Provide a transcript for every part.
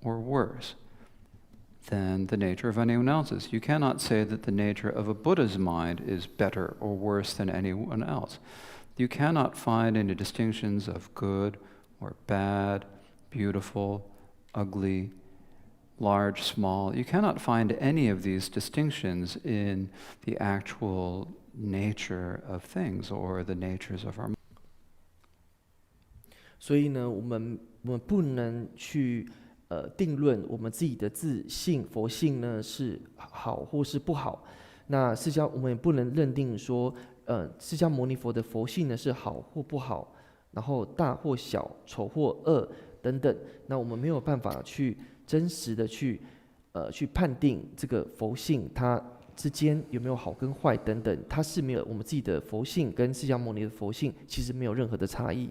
or worse than the nature of anyone else's. You cannot say that the nature of a Buddha's mind is better or worse than anyone else. You cannot find any distinctions of good or bad, beautiful, ugly, large, small. You cannot find any of these distinctions in the actual nature of things or the natures of our mind. 所以呢，我们不能去定论我们自己的自性佛性呢是好或是不好。那我们也不能认定说，释迦牟尼佛的佛性呢是好或不好，然后大或小、丑或恶等等。那我们没有办法去真实的去判定这个佛性它之间有没有好跟坏等等。它是没有我们自己的佛性跟释迦牟尼的佛性其实没有任何的差异。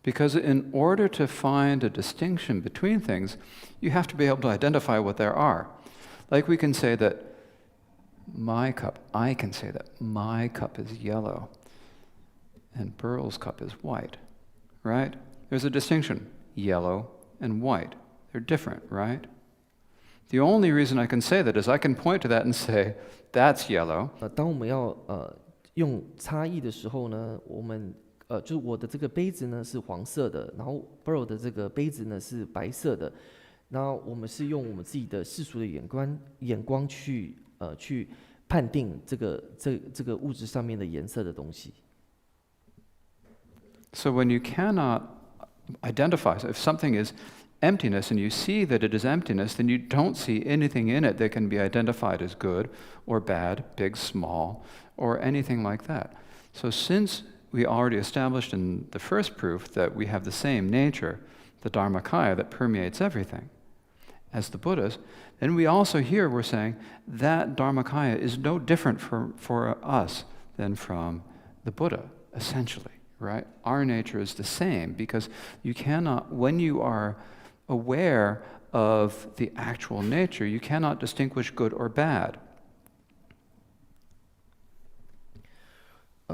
Because in order to find a distinction between things, you have to be able to identify what there are. Like we can say that I can say that my cup is yellow and Burl's cup is white, right? There's a distinction, yellow and white. They're different, right? The only reason I can say that is I can point to that and say, that's yellow. 当我们要用差异的时候呢，我们就是我的这个杯子呢是黄色的，然后 Burl 的这个杯子呢是白色的，然后我们是用我们自己的世俗的眼光去判定这个物质上面的颜色的东西。So when you cannot identify, if something is emptiness and you see that it is emptiness, then you don't see anything in it that can be identified as good or bad, big, small, or anything like that. So since we already established in the first proof that we have the same nature, the Dharmakaya that permeates everything, as the Buddhas, then we also here we're saying that Dharmakaya is no different for us than from the Buddha, essentially, right? Our nature is the same because you cannot, when you are aware of the actual nature, you cannot distinguish good or bad.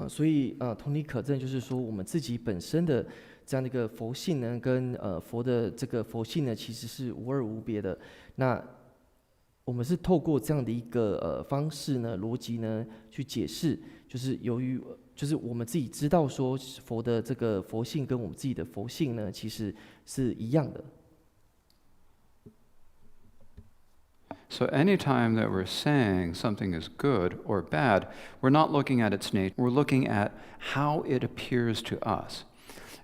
所以同理可证，就是说我们自己本身的这样的一个佛性呢，跟佛的这个佛性呢，其实是无二无别的。那我们是透过这样的一个方式呢，逻辑呢去解释，就是由于就是我们自己知道说佛的这个佛性跟我们自己的佛性呢，其实是一样的。So anytime that we're saying something is good or bad, we're not looking at its nature, we're looking at how it appears to us.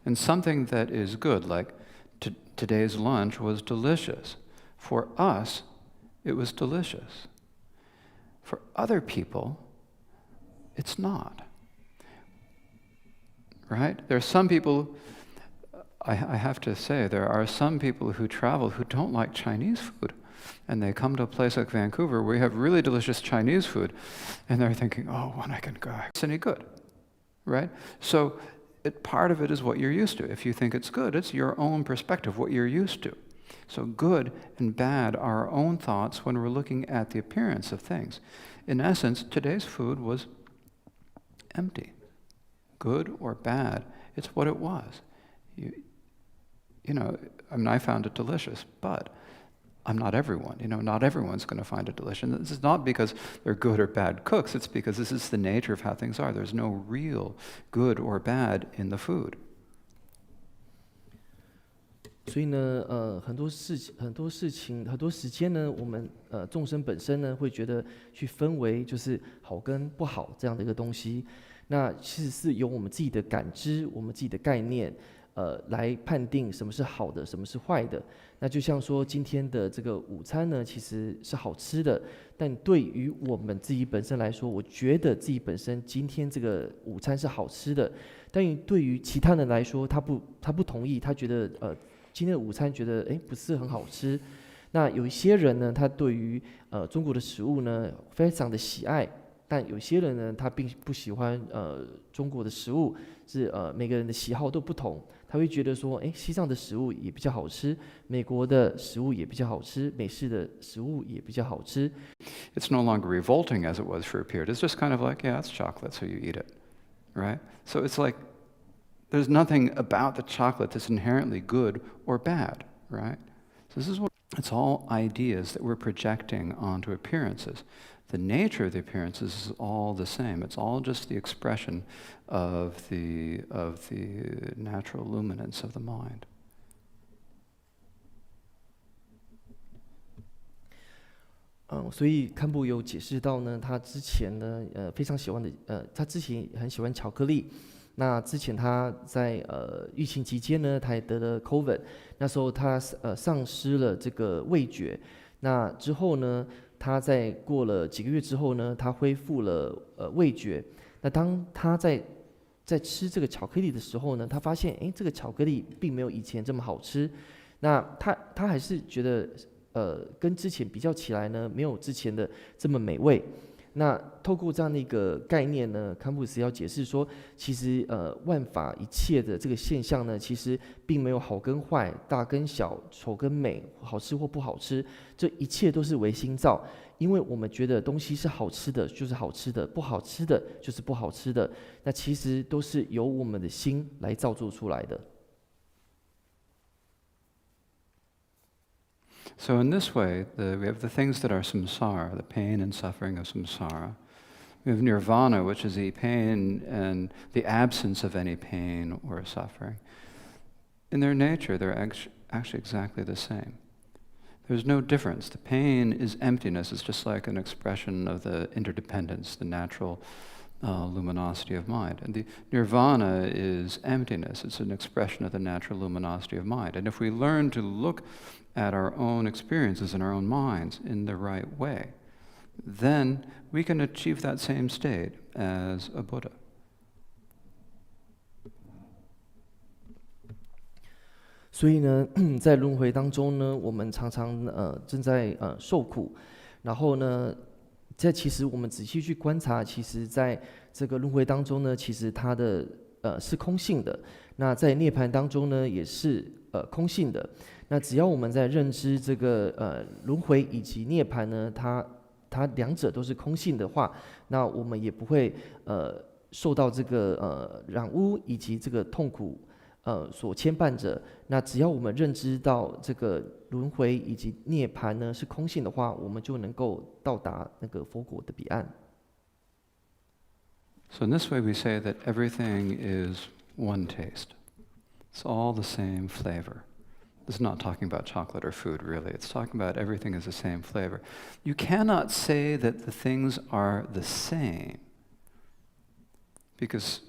And something that is good, like today's lunch was delicious. For us, it was delicious. For other people, it's not. Right? There are some people, I have to say, there are some people who travel who don't like Chinese food. And they come to a place like Vancouver where we have really delicious Chinese food, and they're thinking, oh, when I can go, it's any good, right? So part of it is what you're used to. If you think it's good, it's your own perspective, what you're used to. So good and bad are our own thoughts when we're looking at the appearance of things. In essence, today's food was empty. Good or bad, it's what it was. You know, I mean, I found it delicious, but I'm not everyone. You know, not everyone's going to find it delicious. This is not because they're good or bad cooks. It's because this is the nature of how things are. There's no real good or bad in the food. 所以呢，很多事情、很多时间呢，我们众生本身呢，会觉得去分为就是好跟不好这样的一个东西。那其实是由我们自己的感知、我们自己的概念，来判定什么是好的，什么是坏的。那就像说今天的这个午餐呢，其实是好吃的，但对于我们自己本身来说，我觉得自己本身今天这个午餐是好吃的，但对于其他人来说，他不同意，他觉得今天的午餐觉得不是很好吃。那有一些人呢，他对于中国的食物呢非常的喜爱，但有些人呢，他并不喜欢中国的食物，是每个人的喜好都不同。他会觉得说，西藏的食物也比较好吃，美国的食物也比较好吃，美式的食物也比较好吃。It's no longer revolting as it was for a period. It's just kind of like, yeah, it's chocolate, so you eat it, right? So it's like there's nothing about the chocolate that's inherently good or bad, right? This is what it's all ideas that we're projecting onto appearances. The nature of the appearances is all the same. It's all just the expression of the natural luminance of the mind. 所以堪布有解释到呢，他之前呢，非常喜欢的，他之前很喜欢巧克力。那之前他在疫情期间呢，他也得了 COVID， 那时候他丧失了这个味觉。那之后呢，他在过了几个月之后呢，他恢复了味觉。那当他在吃这个巧克力的时候呢，他发现，这个巧克力并没有以前这么好吃。那他还是觉得。跟之前比较起来呢，没有之前的这么美味。那透过这样的一个概念呢，康布斯要解释说，其实万法一切的这个现象呢，其实并没有好跟坏、大跟小、丑跟美、好吃或不好吃，这一切都是唯心造。因为我们觉得东西是好吃的，就是好吃的；不好吃的，就是不好吃的。那其实都是由我们的心来造作出来的。So in this way, we have the things that are samsara, the pain and suffering of samsara. We have nirvana, which is the pain and the absence of any pain or suffering. In their nature, they're actually exactly the same. There's no difference. The pain is emptiness. It's just like an expression of the interdependence, the natural luminosity of mind. And the nirvana is emptiness. It's an expression of the natural luminosity of mind. And if we learn to look at our own experiences in our own minds in the right way, then we can achieve that same state as a Buddha. 所以呢，在轮回当中呢，我们常常正在受苦，然后呢，其实我们仔细去观察，其实在这个轮回当中呢，其实它的是空性的。那在涅槃当中呢，也是空性的。那只要我们在认知这个轮回以及涅槃呢，它两者都是空性的话，那我们也不会受到这个染污以及这个痛苦所牵绊着。那只要我们认知到这个轮回以及涅槃呢是空性的话，我们就能够到达那个佛果的彼岸。So in this way we say that everything is one taste. It's all the same flavor. This is not talking about chocolate or food, really. It's talking about everything is the same flavor. You cannot say that the things are the same because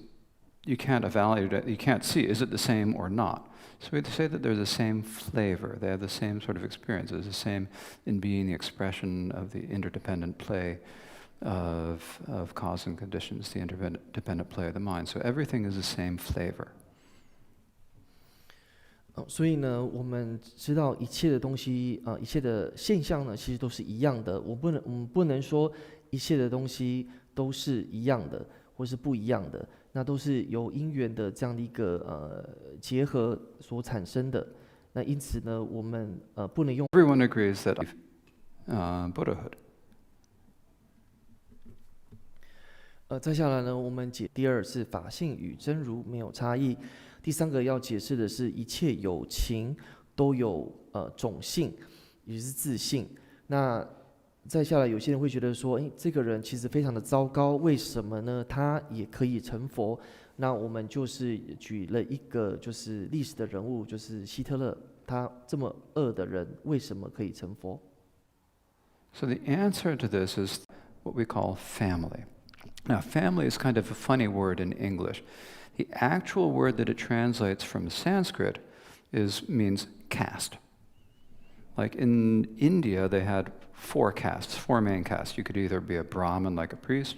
you can't evaluate it. You can't see, is it the same or not? So we say that they're the same flavor. They have the same sort of experiences, the same in being the expression of the interdependent play of cause and conditions, the interdependent play of the mind. So everything is the same flavor. 所以呢，我们知道一切的东西，一切的现象呢，其实都是一样的。我们不能说一切的东西都是一样的，或是不一样的。那都是由因缘的这样的一个结合所产生的。那因此呢，我们不能用。Everyone agrees that Buddhahood. 再下来呢，我们解第二是法性与真如没有差异。第三个要解释的是一切有情都有种性，也就是自性。那再下来，有些人会觉得说，这个人其实非常的糟糕，为什么呢？他也可以成佛。那我们就是举了一个就是历史的人物，就是希特勒，他这么恶的人，为什么可以成佛？ So the answer to this is what we call family. Now, family is kind of a funny word in English. The actual word that it translates from Sanskrit means caste. Like in India, they had 4 castes, 4 main castes. You could either be a Brahmin, like a priest,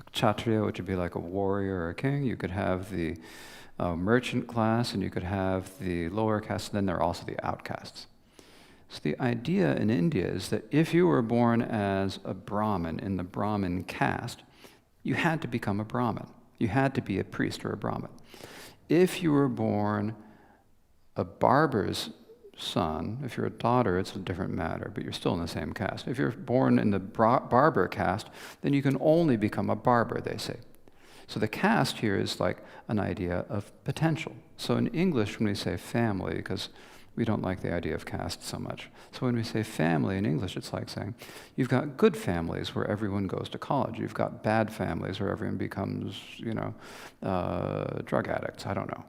a Kshatriya, which would be like a warrior or a king. You could have the merchant class, and you could have the lower caste, and then there are also the outcasts. So the idea in India is that if you were born as a Brahmin in the Brahmin caste, you had to become a Brahmin. You had to be a priest or a Brahmin. If you were born a barber's son, if you're a daughter, it's a different matter, but you're still in the same caste. If you're born in the barber caste, then you can only become a barber, they say. So the caste here is like an idea of potential. So in English, when we say family, because We don't like the idea of caste so much. So when we say family in English, it's like saying, you've got good families where everyone goes to college. You've got bad families where everyone becomes, drug addicts. I don't know.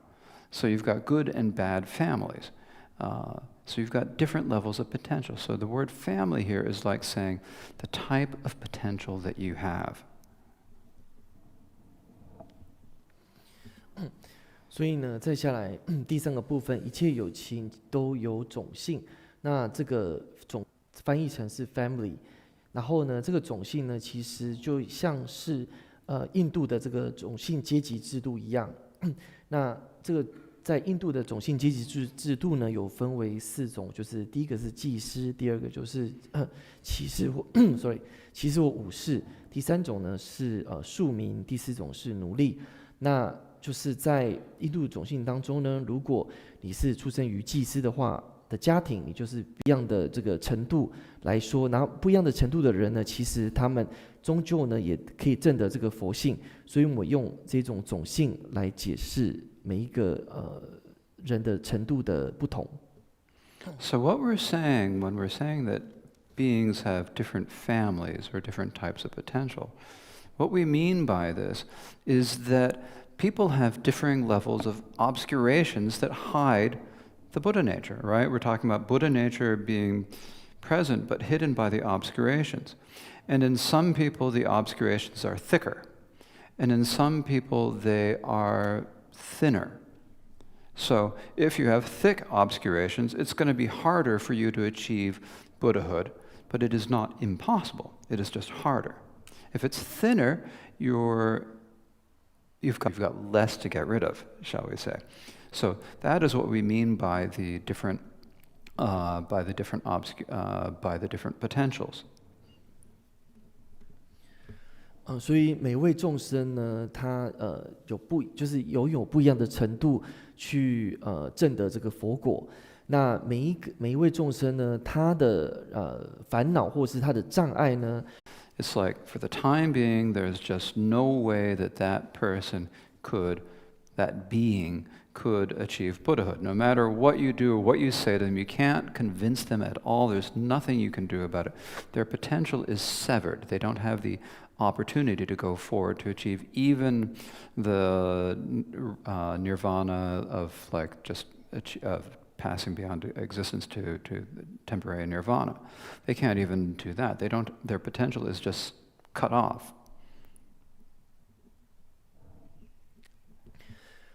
So you've got good and bad families. So you've got different levels of potential. So the word family here is like saying the type of potential that you have. 所以呢，再下来第3个部分，一切有情都有种性。那这个种翻译成是 family， 然后呢，这个种性呢，其实就像是印度的这个种姓阶级制度一样。那这个在印度的种姓阶级制度呢，有分为4种，就是第一个是祭司，第二个就是骑士或骑士或武士，第3种呢是庶民，第4种是奴隶。那就是在印度种姓当中呢，如果你是出生于祭司的话的家庭，你就是不一样的这个程度来说，然后不一样的程度的人呢，其实他们终究呢也可以证得这个佛性。所以我们用这种种姓来解释每一个人的程度的不同。So what we're saying when we're saying that beings have different families or different types of potential, what we mean by this is that people have differing levels of obscurations that hide the Buddha nature, right? We're talking about Buddha nature being present but hidden by the obscurations. And in some people, the obscurations are thicker. And in some people, they are thinner. So if you have thick obscurations, it's going to be harder for you to achieve Buddhahood, but it is not impossible. It is just harder. If it's thinner, you've got less to get rid of, shall we say. So that is what we mean by the different potentials. 所以每位众生呢，他就是有不一样的程度去证得这个佛果。那每一位众生呢，他的烦恼或是他的障碍呢， It's like for the time being, there's just no way that that being could achieve Buddhahood. No matter what you do or what you say to them, you can't convince them at all. There's nothing you can do about it. Their potential is severed. They don't have the opportunity to go forward to achieve even the nirvana of passing beyond existence to temporary nirvana. They can't even do that. Their potential is just cut off.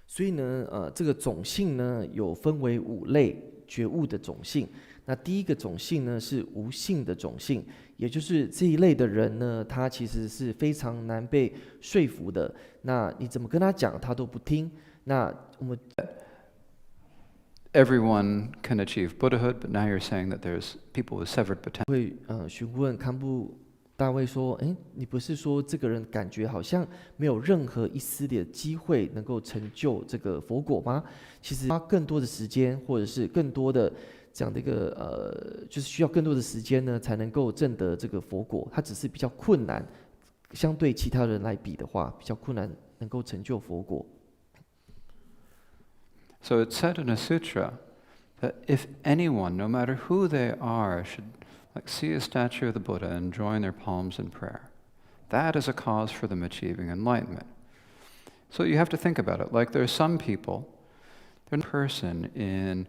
所以呢，这个种性呢，有分为5类觉悟的种性。那第一个种性呢，是无性的种性，也就是这一类的人呢，他其实是非常难被说服的。那你怎么跟他讲，他都不听。那我们 Everyone can achieve Buddhahood, but now you're saying that there's people with severed potential. 会询问堪布大卫说：“你不是说这个人感觉好像没有任何一丝的机会能够成就这个佛果吗？其实花更多的时间，或者是更多的这样的一个就是需要更多的时间呢，才能够证得这个佛果。他只是比较困难，相对其他人来比的话，比较困难能够成就佛果。” So it's said in a sutra that if anyone, no matter who they are, should see a statue of the Buddha and join their palms in prayer, that is a cause for them achieving enlightenment. So you have to think about it. Like there's some people, they're a person in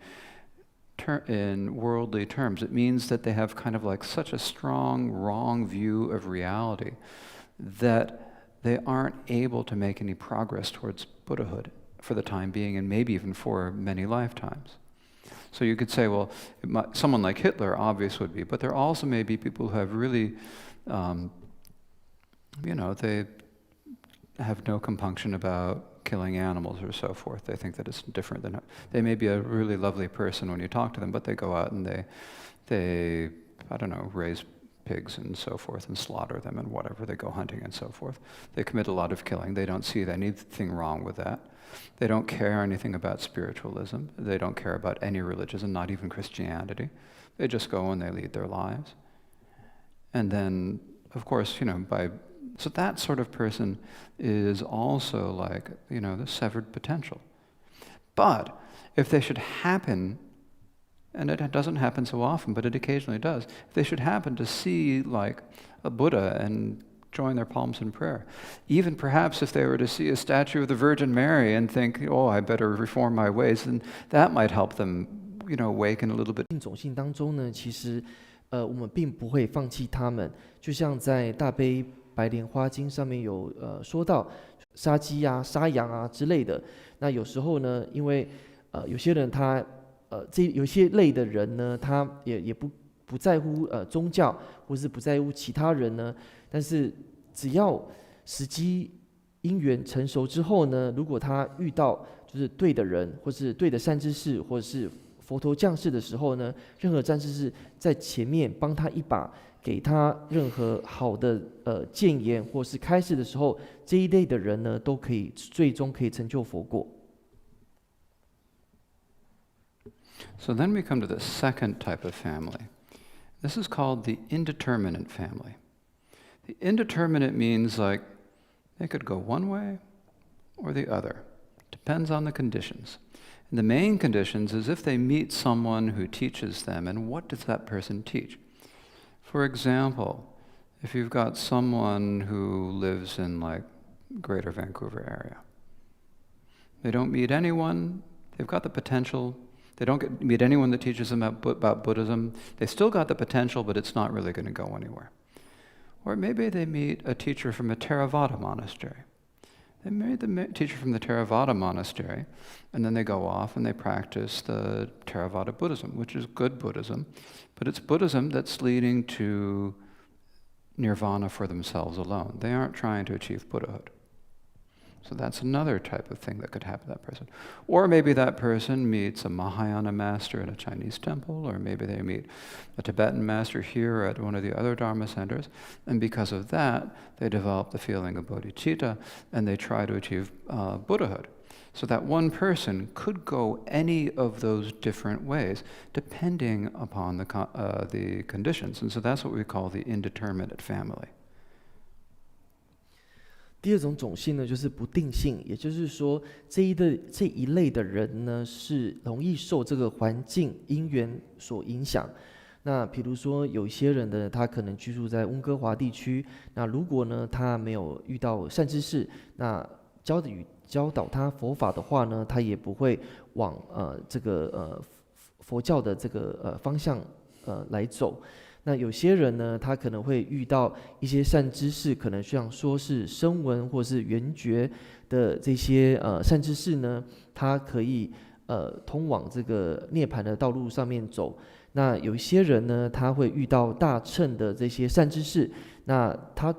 worldly terms. It means that they have kind of like such a strong, wrong view of reality that they aren't able to make any progress towards Buddhahood for the time being, and maybe even for many lifetimes. So you could say, well, someone like Hitler, obvious would be, but there also may be people who have really, they have no compunction about killing animals or so forth. They think that it's different than, they may be a really lovely person when you talk to them, but they go out and they raise pigs and so forth and slaughter them and whatever. They go hunting and so forth. They commit a lot of killing. They don't see anything wrong with that. They don't care anything about spiritualism. They don't care about any religion, and not even Christianity. They just go and they lead their lives. And then, of course, so that sort of person is also like, the severed potential. But if they should happen and it doesn't happen so often, but it occasionally does, if they should happen to see like a Buddha and join their palms in prayer, even perhaps if they were to see a statue of the Virgin Mary and think, oh, I better reform my ways, then that might help them, awaken a little bit. 种性当中呢，其实我们并不会放弃他们，就像在大悲白莲花经上面有说到杀鸡啊、杀羊啊之类的。那有时候呢，因为有些人他有些类的人呢，他也不在乎宗教，或是不在乎其他人呢，但是只要时机因缘成熟之后呢，如果他遇到就是对的人，或是对的善知识，或者是佛陀降世的时候呢，任何善知识在前面帮他一把，给他任何好的谏言或是开示的时候，这一类的人呢，都可以最终可以成就佛果。So then we come to the second type of family. This is called the indeterminate family. The indeterminate means like they could go one way or the other. Depends on the conditions. And the main conditions is if they meet someone who teaches them, and what does that person teach? For example, if you've got someone who lives in like Greater Vancouver area, they don't meet anyone, they've got the potential, they don't meet anyone that teaches them about Buddhism, they still got the potential, but it's not really going to go anywhere. Or maybe they meet a teacher from a Theravada monastery. They meet the teacher from the Theravada monastery, and then they go off and they practice the Theravada Buddhism, which is good Buddhism, but it's Buddhism that's leading to nirvana for themselves alone. They aren't trying to achieve Buddhahood. So that's another type of thing that could happen to that person. Or maybe that person meets a Mahayana master at a Chinese temple, or maybe they meet a Tibetan master here at one of the other Dharma centers, and because of that, they develop the feeling of bodhicitta, and they try to achieve Buddhahood. So that one person could go any of those different ways, depending upon the conditions. And so that's what we call the indeterminate family. 第二种种性呢，就是不定性，也就是说，这一类的人呢，是容易受这个环境因缘所影响。那比如说，有一些人呢，他可能居住在温哥华地区，那如果呢，他没有遇到善知识，那教导他佛法的话呢，他也不会往这个佛教的这个方向来走。那有些人呢，他可能会遇到一些善知识，可能像说是声闻或是缘觉的这些善知识呢，他可以通往这个涅槃的道路上面走。那有一些人呢，他会遇到大乘的这些善知识，那他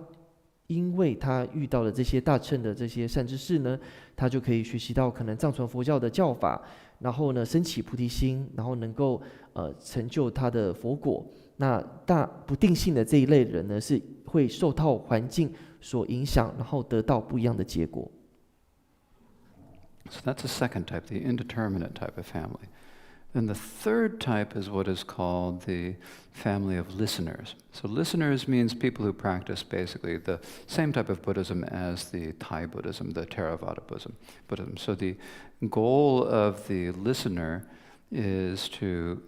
因为他遇到了这些大乘的这些善知识呢，他就可以学习到可能藏传佛教的教法，然后呢升起菩提心，然后能够成就他的佛果。那大不定性的这一类人呢，是会受到环境所影响，然后得到不一样的结果。So that's the second type, the indeterminate type of family. Then the third type is what is called the family of listeners. So listeners means people who practice basically the same type of Buddhism as the Thai Buddhism, the Theravada Buddhism. So the goal of the listener is to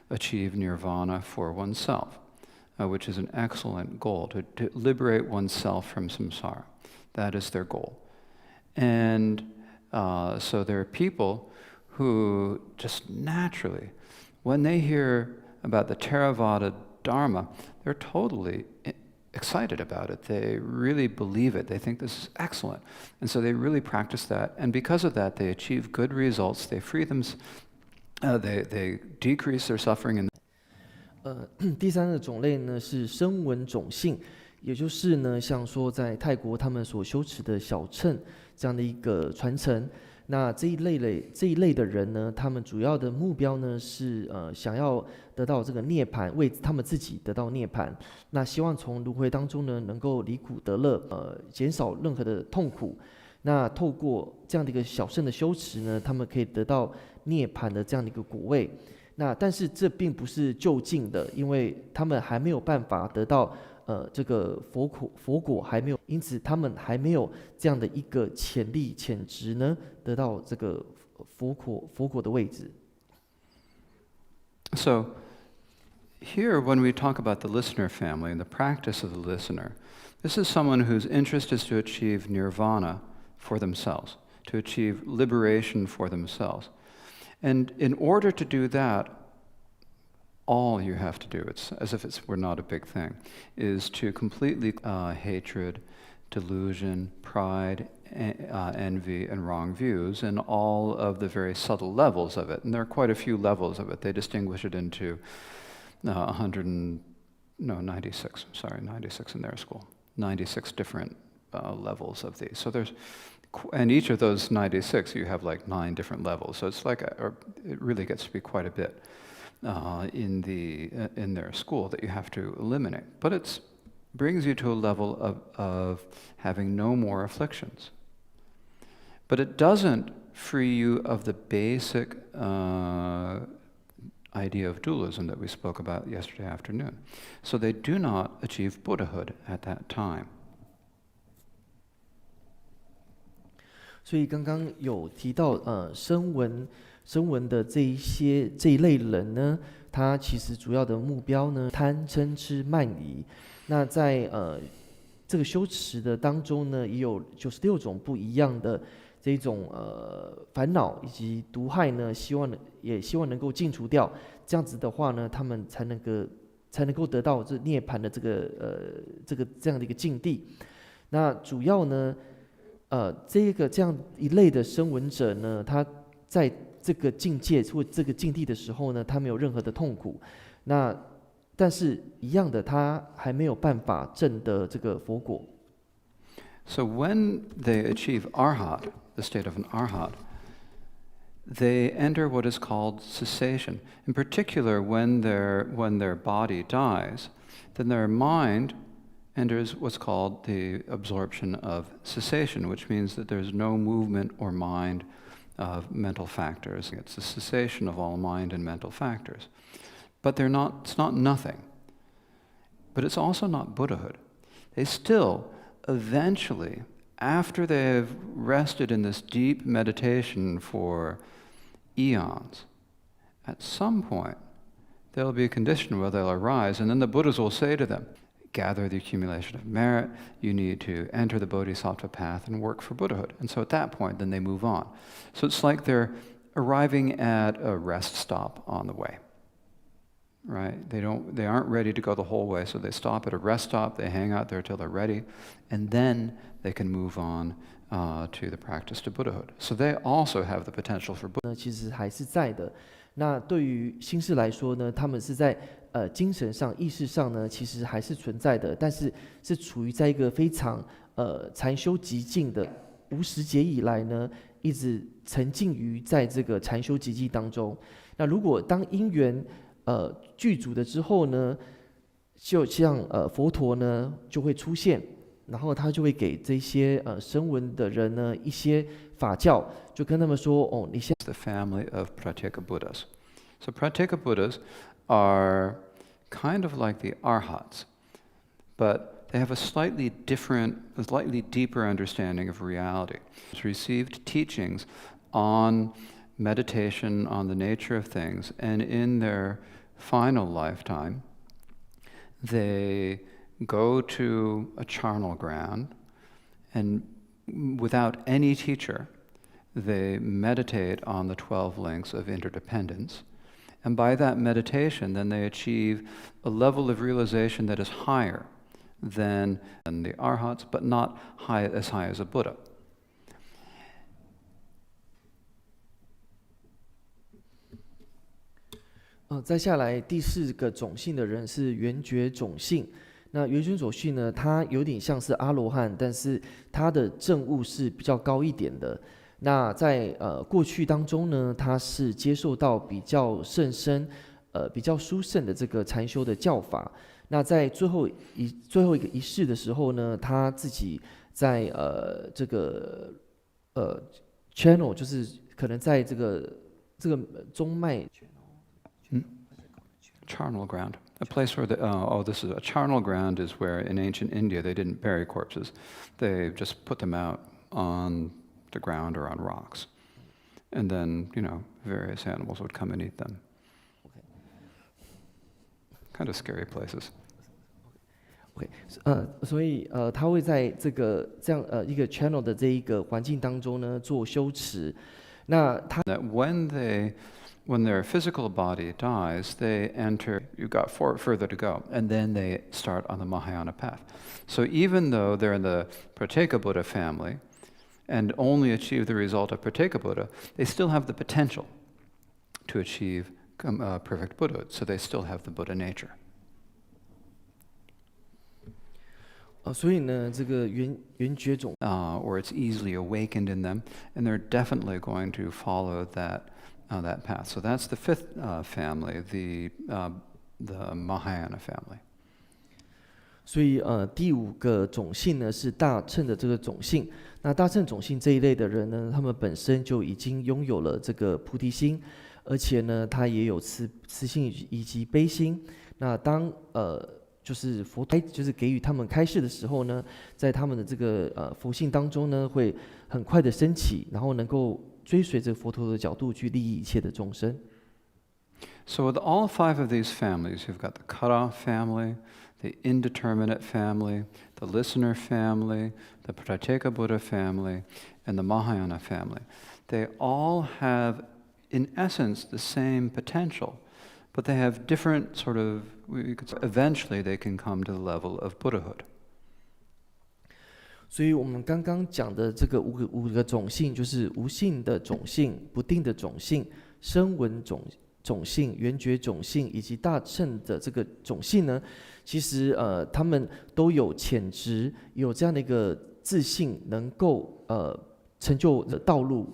achieve nirvana for oneself, which is an excellent goal, to liberate oneself from samsara. That is their goal. And so there are people who just naturally, when they hear about the Theravada Dharma, they're totally excited about it. They really believe it. They think this is excellent. And so they really practice that. And because of that, they achieve good results. They free them, they decrease their suffering. 第三个种类呢是声闻种性，也就是呢，像说在泰国他们所修持的小乘这样的一个传承。那这一类的人呢，他们主要的目标呢是想要得到这个涅槃，为他们自己得到涅槃。那希望从轮回当中呢，能够离苦得乐，减少任何的痛苦。那透过这样的一个小乘的修持呢，他们可以得到涅槃的这样的一个果位。那但是这并不是就近的，因为他们还没有办法得到这个佛果还没有，因此他们还没有这样的一个潜力潜质呢，得到这个佛果的位置。So here, when we talk about the listener family and the practice of the listener, this is someone whose interest is to achieve nirvana for themselves, to achieve liberation for themselves. And in order to do that, all you have to do, it's as if it were not a big thing, is to completely hatred, delusion, pride, envy, and wrong views, and all of the very subtle levels of it. And there are quite a few levels of it. They distinguish it into 96 in their school. 96 different levels of these. So there's, and each of those 96, you have like 9 different levels. So it's like, it really gets to be quite a bit in their school that you have to eliminate. But it brings you to a level of having no more afflictions. But it doesn't free you of the basic idea of dualism that we spoke about yesterday afternoon. So they do not achieve Buddhahood at that time. 所以刚刚有提到，声闻的这一类人呢，他其实主要的目标呢，贪嗔痴慢疑。那在这个修持的当中呢，也有96种不一样的这种烦恼以及毒害呢，希望能够尽除掉。这样子的话呢，他们才能够得到这涅槃的这样的一个境地。那主要呢，这样一类的声闻者呢，他在这个境界或这个境地的时候呢，他没有任何的痛苦。那但是一样的，他还没有办法证得这个佛果。So when they achieve arhat, the state of an arhat, they enter what is called cessation. In particular, when their body dies, then their mind enters what's called the absorption of cessation, which means that there's no movement or mind of mental factors. It's the cessation of all mind and mental factors. But it's not nothing. But it's also not Buddhahood. They still, eventually, after they've rested in this deep meditation for eons, at some point, there'll be a condition where they'll arise, and then the Buddhas will say to them, gather the accumulation of merit, you need to enter the bodhisattva path and work for Buddhahood. And so at that point, then they move on. So it's like they're arriving at a rest stop on the way. Right? They aren't ready to go the whole way, so they stop at a rest stop, they hang out there till they're ready, and then they can move on to the practice to Buddhahood. So they also have the potential for Buddhahood. 其实还是在的。那对于心士来说呢，他们是在精神上、意识上呢，其实还是存在的，但是是处于在一个非常禅修极境的无始劫以来呢，一直沉浸于在这个禅修极境当中。那如果当因缘具足的之后呢，就像佛陀呢就会出现，然后他就会给这些声闻的人呢一些法教，就跟他们说：哦，你现在 The family of Pratyeka Buddhas. So Pratyeka Buddhas are kind of like the Arhats, but they have a slightly deeper understanding of reality. They've received teachings on meditation, on the nature of things, and in their final lifetime, they go to a charnel ground, and without any teacher, they meditate on the 12 links of interdependence. And by that meditation, then they achieve a level of realization that is higher than the Arhats, but not as high as a Buddha. 再下来第4个种姓的人是圆觉种姓。那圆觉种姓呢，他有点像是阿罗汉，但是他的证悟是比较高一点的。那在过去当中呢，他是接受到比较甚深、比较殊胜的这个禅修的教法。那在最后一个仪式的时候呢，他自己在这个channel， 就是可能在这个中脉。Charnel ground, a place where this is a charnel ground is where in ancient India they didn't bury corpses, they just put them out on the ground or on rocks, and then various animals would come and eat them. kind of scary places. OK， 所以他会在这样一个 channel 的这一个环境当中呢做修持。那他 That when their physical body dies, they enter, you've got further to go, and then they start on the Mahayana path. So even though they're in the Prateka Buddha family and only achieve the result of Prateka Buddha, they still have the potential to achieve perfect Buddhahood, so they still have the Buddha nature. 所以呢，这个圆觉种or it's easily awakened in them, and they're definitely going to follow that path. So that's the fifth family, the Mahayana family. 所以第5个种姓呢是大乘的这个种姓。那大乘种姓这一类的人呢，他们本身就已经拥有了这个菩提心，而且呢，他也有慈心以及悲心。那当就是佛就是给予他们开示的时候呢，在他们的这个佛性当中呢，会很快的升起，然后能够追随着佛陀的角度去利益一切的众生。So with all 5 of these families, you've got the cutoff family, the indeterminate family, the listener family, the Prateka Buddha family, and the Mahayana family. They all have, in essence, the same potential, but they have different sort of, eventually they can come to the level of Buddhahood. 所以我们刚刚讲的这个五个种姓，就是无性的种姓、不定的种姓、声闻种姓、圆觉种姓以及大乘的这个种姓呢，其实他们都有潜质，有这样的一个自信，能够成就的道路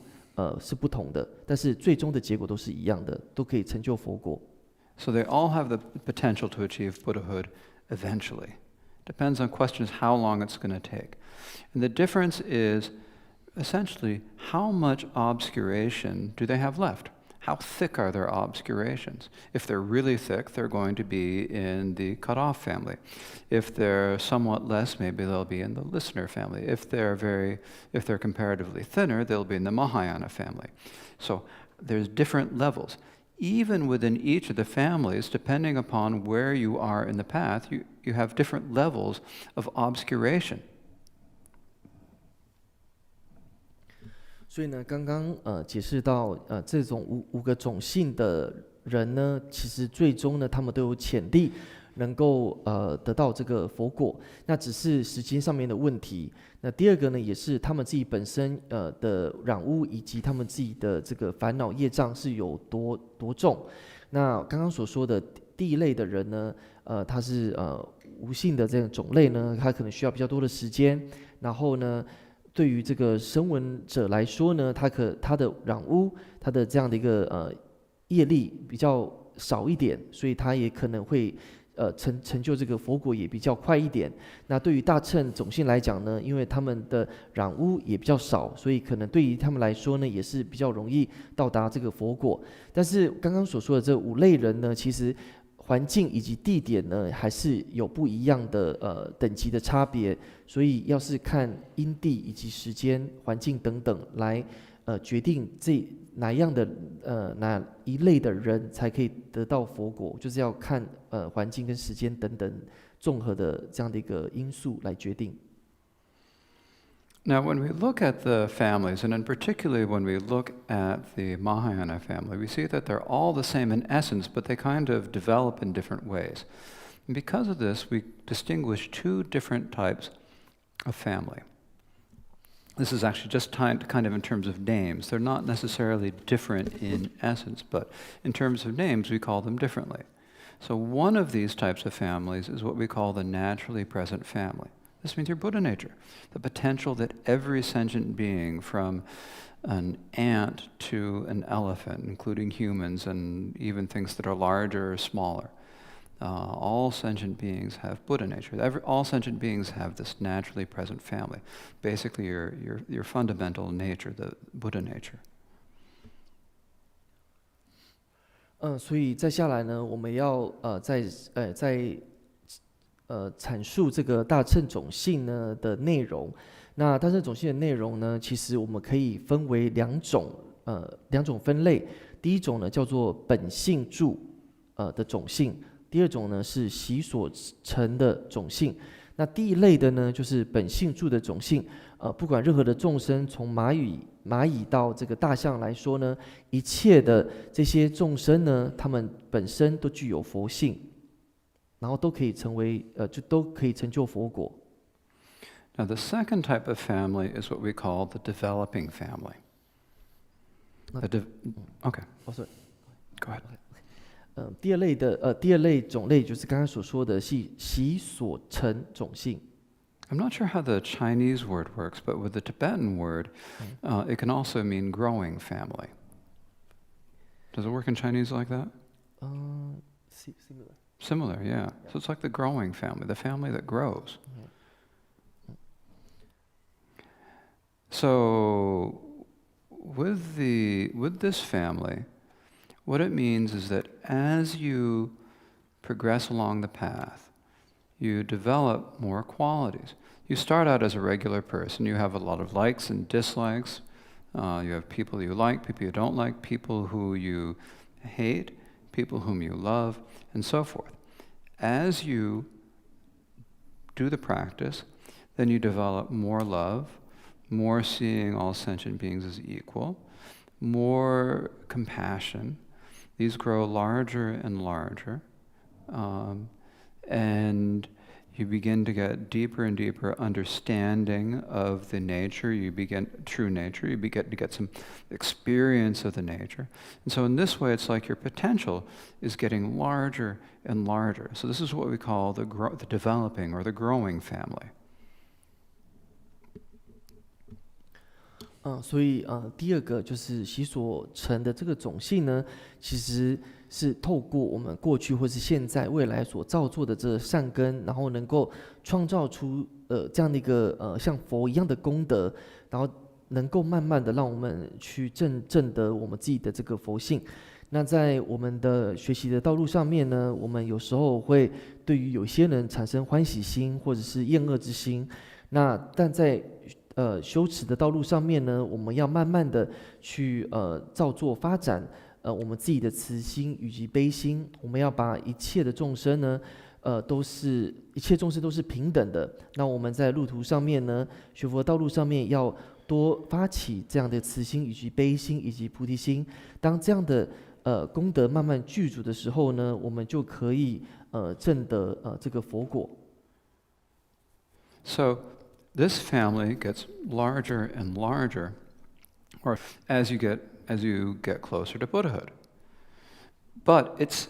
是不同的，但是最终的结果都是一样的，都可以成就佛果。So they all have the potential to achieve Buddhahood eventually. Depends on questions how long it's going to take. And the difference is essentially how much obscuration do they have left? How thick are their obscurations? If they're really thick, they're going to be in the cutoff family. If they're somewhat less, maybe they'll be in the listener family. If they're comparatively thinner, they'll be in the Mahayana family. So there's different levels. Even within each of the families, depending upon where you are in the path, you have different levels of obscuration. 所以呢，刚刚解释到这种五个种姓的人呢，其实最终呢，他们都有潜力能够得到这个佛果，那只是时间上面的问题。那第二个呢，也是他们自己本身的染污以及他们自己的这个烦恼业障是有多重。那刚刚所说的第一类的人呢，他是无性的这种种类呢，他可能需要比较多的时间。然后呢，对于这个声闻者来说呢，他的染污，他的这样的一个业力比较少一点，所以他也可能会成就这个佛果也比较快一点。那对于大乘种姓来讲呢，因为他们的染污也比较少，所以可能对于他们来说呢，也是比较容易到达这个佛果。但是刚刚所说的这5类人呢，其实环境以及地点呢，还是有不一样的等级的差别，所以要是看因地以及时间、环境等等来决定哪一类的人才可以得到佛果，就是要看环境跟时间等等综合的这样的一个因素来决定。Now, when we look at the families, and in particularly when we look at the Mahayana family, we see that they're all the same in essence, but they kind of develop in different ways. And because of this, we distinguish 2 different types of family. This is actually just kind of in terms of names. They're not necessarily different in essence, but in terms of names, we call them differently. So one of these types of families is what we call the naturally present family. This means your Buddha nature, the potential that every sentient being, from an ant to an elephant, including humans and even things that are larger or smaller, all sentient beings have Buddha nature. All sentient beings have this naturally present family, basically your fundamental nature, the Buddha nature. 所以再下来呢，我们要在阐述这个大乘种姓呢的内容。那大乘种姓的内容呢，其实我们可以分为两种分类。第一种呢叫做本性住的种姓，第第二种呢是习所成的种性。那第一类的呢，就是本性住的种性。不管任何的众生，从蚂蚁到这个大象来说呢，一切的这些众生呢，他们本身都具有佛性，然后都可以成为就都可以成就佛果。Now, the second type of family is what we call the developing family. Okay, sorry. go ahead. 第二类种类就是刚刚所说的习所成种性。I'm not sure how the Chinese word works, but with the Tibetan word, it can also mean growing family. Does it work in Chinese like that? Similar. Similar, yeah. So it's like the growing family, the family that grows. So with this family, what it means is that as you progress along the path, you develop more qualities. You start out as a regular person. You have a lot of likes and dislikes. You have people you like, people you don't like, people who you hate, people whom you love, and so forth. As you do the practice, then you develop more love, more seeing all sentient beings as equal, more compassion. These grow larger and larger. And you begin to get deeper and deeper understanding of the nature. You begin true nature. You begin to get some experience of the nature. And so in this way, it's like your potential is getting larger and larger. So this is what we call the developing or the growing family. 所以第二个就是习所成的这个种性呢，其实是透过我们过去或是现在、未来所造作的这善根，然后能够创造出这样的一个像佛一样的功德，然后能够慢慢的让我们去证得我们自己的这个佛性。那在我们的学习的道路上面呢，我们有时候会对于有些人产生欢喜心或者是厌恶之心，但在修持的道路上面呢，我们要慢慢的去造作发展我们自己的慈心以及悲心。我们要把一切的众生呢，一切众生都是平等的。那我们在路途上面呢，学佛道路上面要多发起这样的慈心以及悲心以及菩提心。当这样的功德慢慢具足的时候呢，我们就可以证得这个佛果。So this family gets larger and larger, or as you get closer to Buddhahood. But it's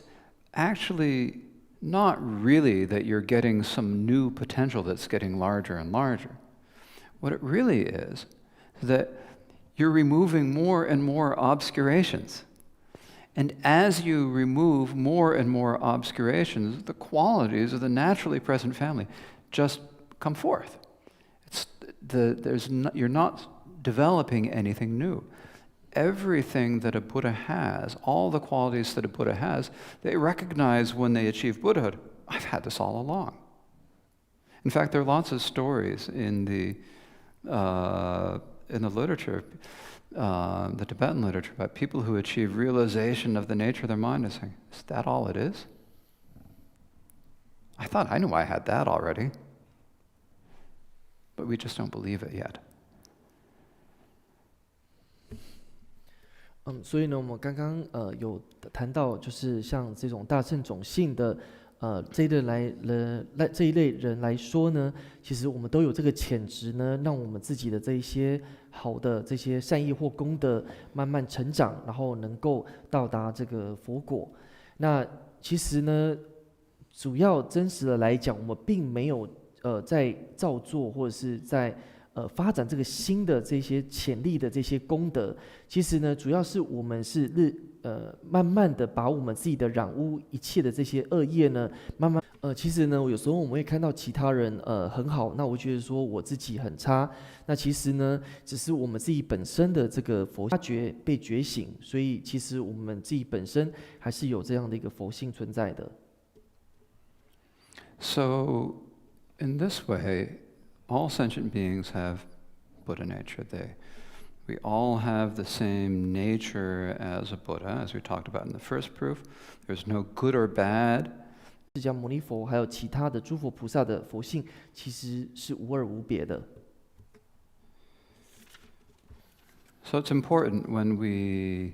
actually not really that you're getting some new potential that's getting larger and larger. What it really is that you're removing more and more obscurations. And as you remove more and more obscurations, the qualities of the naturally present family just come forth. You're not developing anything new. Everything that a Buddha has, all the qualities that a Buddha has, they recognize when they achieve Buddhahood. I've had this all along. In fact, there are lots of stories in the literature, the Tibetan literature, about people who achieve realization of the nature of their mind and saying, "Is that all it is? I thought I knew I had that already." But we just don't believe it yet. 所以呢，我们刚刚有谈到，就是像这种大乘种性的这一类人来说呢，其实我们都有这个潜质呢，让我们自己的这一些好的这些善意或功德慢慢成长，然后能够到达这个佛果。那其实呢，主要真实的来讲，我们并没有在造作或者是在发展这个新的这些潜力的这些功德。其实呢，主要是我们是慢慢的把我们自己的染污一切的这些恶业呢，慢慢其实呢，有时候我们会看到其他人很好，那我觉得说我自己很差。那其实呢，只是我们自己本身的这个佛发觉被觉醒，所以其实我们自己本身还是有这样的一个佛性存在的。So, in this way, all sentient beings have Buddha nature. We all have the same nature as a Buddha, as we talked about in the first proof. There's no good or bad. 释迦牟尼佛还有其他的诸佛菩萨的佛性，其实是无二无别的。So it's important when we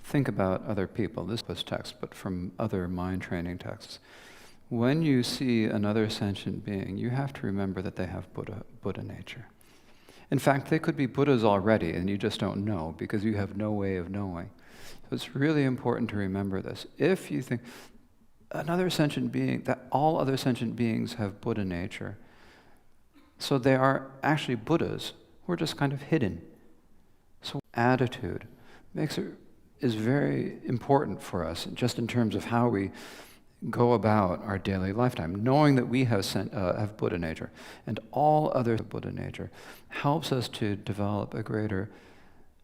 think about other people, this was text, but from other mind training texts. When you see another sentient being, you have to remember that they have Buddha nature. In fact, they could be Buddhas already, and you just don't know because you have no way of knowing. So it's really important to remember this. If you think another sentient being, that all other sentient beings have Buddha nature, so they are actually Buddhas who are just kind of hidden. So attitude is very important for us, just in terms of how we go about our daily lifetime. Knowing that we have Buddha nature and all other Buddha nature helps us to develop a greater,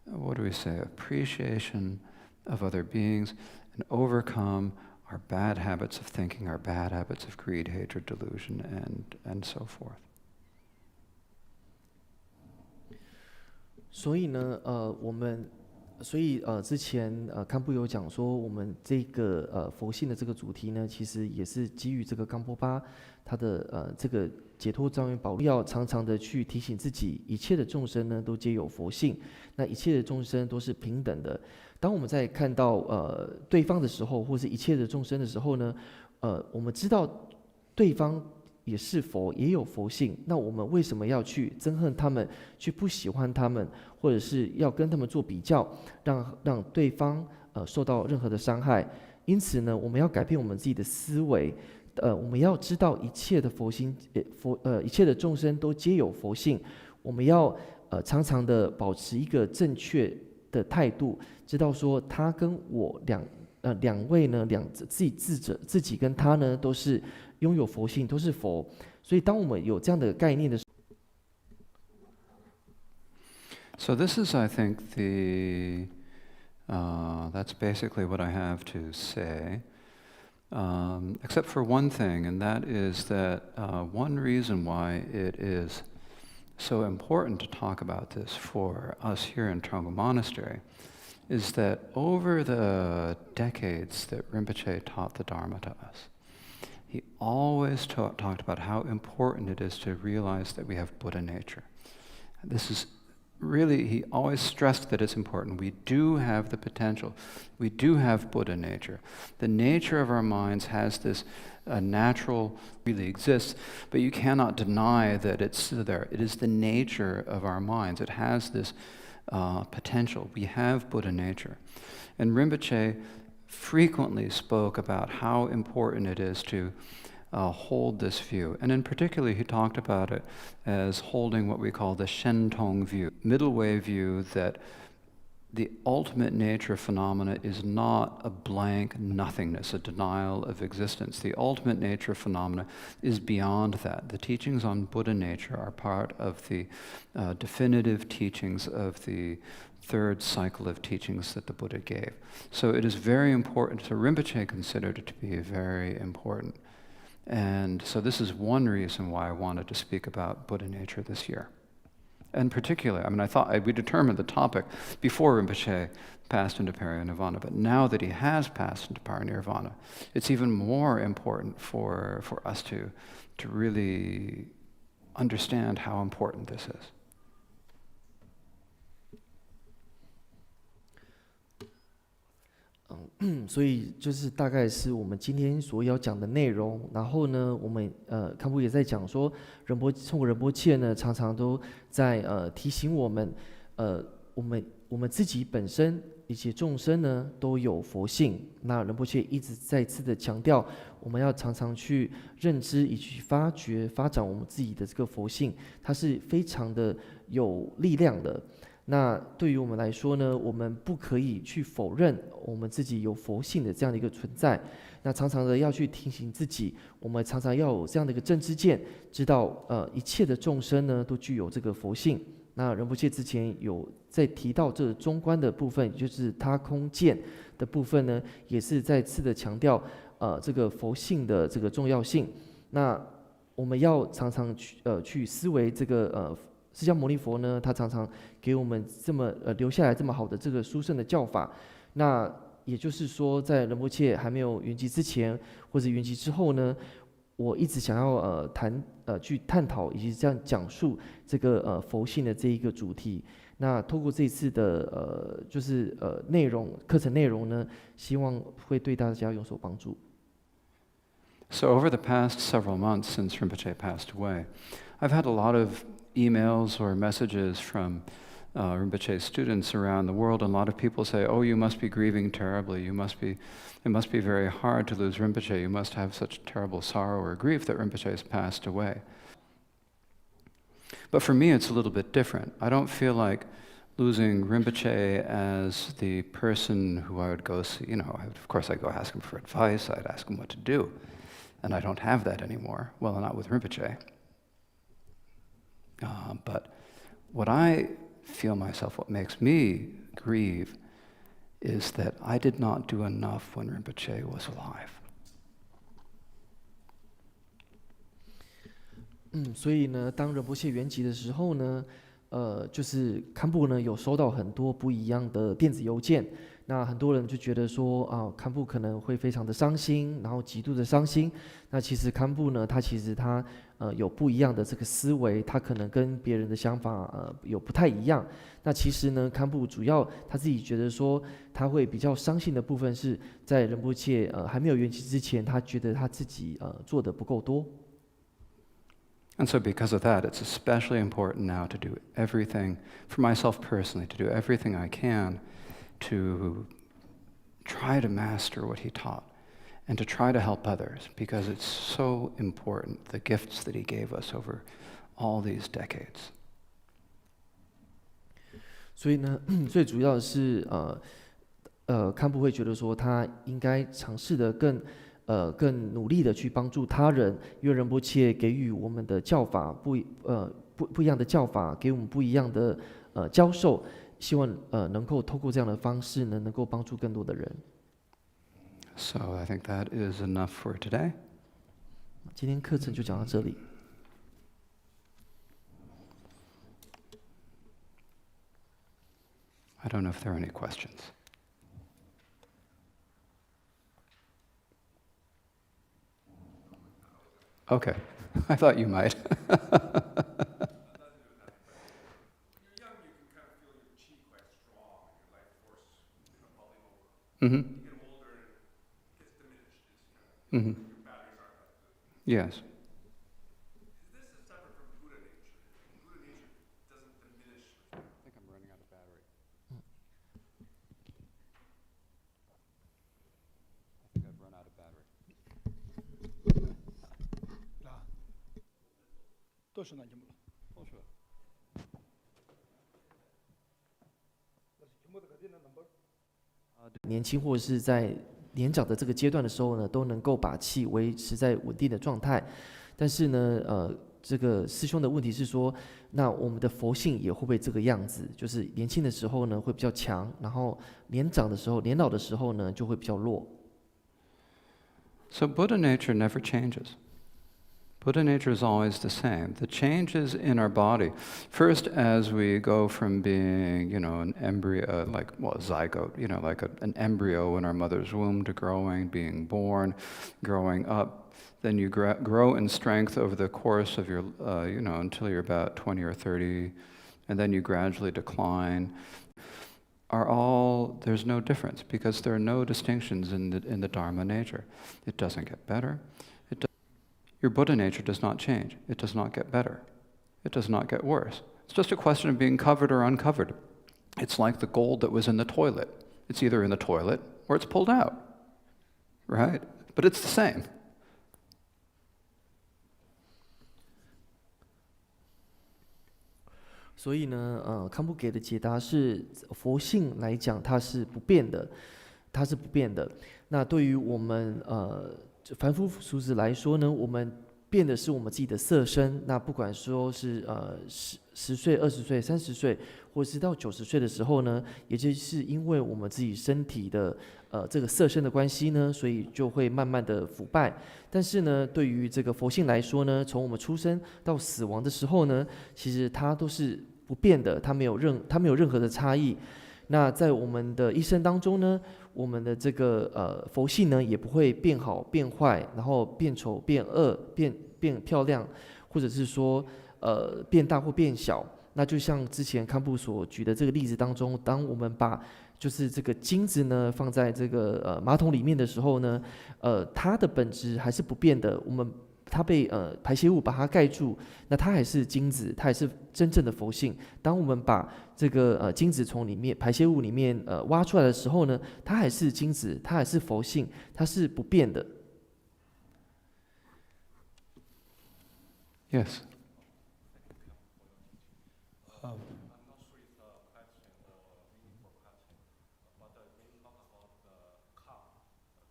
appreciation of other beings and overcome our bad habits of thinking, our bad habits of greed, hatred, delusion, and so forth. 所以呢，之前堪布有讲说，我们这个佛性的这个主题呢，其实也是基于这个冈波巴他的这个解脱庄严宝律，要常常的去提醒自己，一切的众生呢都皆有佛性，那一切的众生都是平等的。当我们在看到对方的时候，或是一切的众生的时候呢，我们知道对方也是佛，也有佛性，那我们为什么要去憎恨他们，去不喜欢他们，或者是要跟他们做比较，让对方受到任何的伤害？因此呢，我们要改变我们自己的思维，我们要知道一切的佛性，一切的众生都皆有佛性，我们要常常的保持一个正确的态度，知道说他跟我两位呢，自己跟他呢都是拥有佛性，都是佛。所以当我们有这样的概念的时候， So this is, I think, that's basically what I have to say, except for one thing, and that is that one reason why it is so important to talk about this for us here in Trungpa Monastery is that over the decades that Rinpoche taught the Dharma to us, he always talked about how important it is to realize that we have Buddha nature. This is really, he always stressed that it's important. We do have the potential. We do have Buddha nature. The nature of our minds has this natural, really exists, but you cannot deny that it's there. It is the nature of our minds. It has this potential. We have Buddha nature. And Rinpoche frequently spoke about how important it is to hold this view. And in particular, he talked about it as holding what we call the Shentong view, middle way view that the ultimate nature of phenomena is not a blank nothingness, a denial of existence. The ultimate nature of phenomena is beyond that. The teachings on Buddha nature are part of the definitive teachings of the third cycle of teachings that the Buddha gave. So it is very important. So Rinpoche considered it to be very important. And so this is one reason why I wanted to speak about Buddha nature this year. And particularly, I mean, I thought we determined the topic before Rinpoche passed into parinirvana, but now that he has passed into parinirvana, it's even more important for us to really understand how important this is. 所以就是大概是我们今天所要讲的内容。然后呢，我们堪布也在讲说，通过仁波切呢，常常都在提醒我们，我们自己本身以及众生呢都有佛性。那仁波切一直再次的强调，我们要常常去认知以及发掘、发展我们自己的这个佛性，它是非常的有力量的。那对于我们来说呢，我们不可以去否认我们自己有佛性的这样的一个存在。那常常的要去提醒自己，我们常常要有这样的一个正知见，知道一切的众生呢都具有这个佛性。那仁波切之前有在提到这中观的部分，也就是他空见的部分呢，也是再次的强调这个佛性的这个重要性。那我们要常常去思维这个释迦牟尼佛呢，他常常给我们这么留下来这么好的这个殊胜的教法，那也就是说，在仁波切还没有圆寂之前，或者圆寂之后呢，我一直想要去探讨以及这样讲述这个佛性的这一个主题。那透过这一次的就是课程内容呢，希望会对大家有所帮助。So over the past several months since Rinpoche passed away, I've had a lot of emails or messages from Rinpoche students around the world, and a lot of people say, "Oh, you must be grieving terribly. It must be very hard to lose Rinpoche. You must have such terrible sorrow or grief that Rinpoche has passed away." But for me, it's a little bit different. I don't feel like losing Rinpoche as the person who I would go see. Of course, I'd go ask him for advice. I'd ask him what to do. And I don't have that anymore. Well, not with Rinpoche. But what I feel myself, what makes me grieve, is that I did not do enough when Rinpoche was alive. 所以呢，当仁波切圆寂的时候呢，就是堪布呢有收到很多不一样的电子邮件，那很多人就觉得说堪布可能会非常的伤心，然后极度的伤心。那其实堪布呢，他有不一样的这个思维，他可能跟别人的想法有不太一样。那其实呢，堪布主要他自己觉得说，他会比较伤心的部分是在仁波切还没有圆寂之前，他觉得他自己做的不够多。And so because of that, it's especially important now to do everything, for myself personally, to do everything I can to try to master what he taught and to try to help others, because it's so important, the gifts that he gave us over all these decades. 所以呢，最主要的是堪布会觉得说，他应该尝试的更努力的去帮助他人，因为仁波切给予我们的教法不一样的教法，给我们不一样的教授，希望能够透过这样的方式呢，能够帮助更多的人。So I think that is enough for today. 今天课程就讲到这里。I don't know if there are any questions. Okay, I thought you might. Mm-hmm. Mm-hmm. Yes. This is separate from Buddha nature. Buddha nature doesn't diminish. I think I'm running out of battery. I think I've run out of battery. 多少年节目了？多少？年轻或者是在年长的这个阶段的时候呢，都能够把气维持在稳定的状态。但是呢，这个师兄的问题是说，那我们的佛性也会不会这个样子？就是年轻的时候呢会比较强，然后年老的时候呢就会比较弱。So Buddha nature never changes. Buddha nature is always the same. The changes in our body, first as we go from being, an embryo, zygote, like an embryo in our mother's womb, to being born, growing up. Then you grow in strength over the course of your, until you're about 20 or 30, and then you gradually decline. There's no difference, because there are no distinctions in the Dharma nature. It doesn't get better. Your Buddha nature does not change. It does not get better. It does not get worse. It's just a question of being covered or uncovered. It's like the gold that was in the toilet. It's either in the toilet or it's pulled out, right? But it's the same. 所以呢，堪布给的解答是，佛性来讲它是不变的，那对于我们凡夫俗子来说呢，我们变的是我们自己的色身。那不管说是10岁、20岁、30岁，或是到90岁的时候呢，也就是因为我们自己身体的这个色身的关系呢，所以就会慢慢的腐败。但是呢，对于这个佛性来说呢，从我们出生到死亡的时候呢，其实它都是不变的，它没有任何的差异。那在我们的一生当中呢，我们的这个佛性呢也不会变好变坏，然后变丑变恶变漂亮，或者是说变大或变小。那就像之前康布所举的这个例子当中，当我们把就是这个金子呢放在这个马桶里面的时候呢，它的本质还是不变的。它被排泄物把它盖住，那它还是金子，它还是真正的佛性。当我们把这个金子从里面排泄物里面挖出来的时候呢，它还是金子，它还是佛性，它是不变的。Yes. I'm not sure it's a question or meaningful question, but when you talk about the cup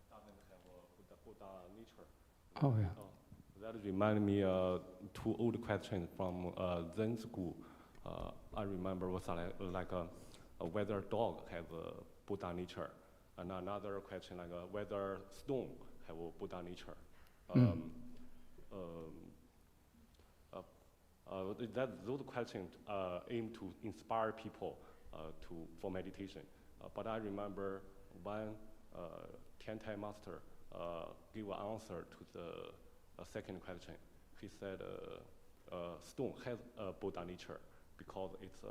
doesn't have a Buddha nature. Oh, yeah. That reminded me two old questions from Zen school. I remember was like whether dog have a Buddha nature, and another question like whether stone have a Buddha nature. Those questions aim to inspire people for meditation. But I remember one Tiantai master gave an answer to the second question. He said stone has a Buddha nature because it's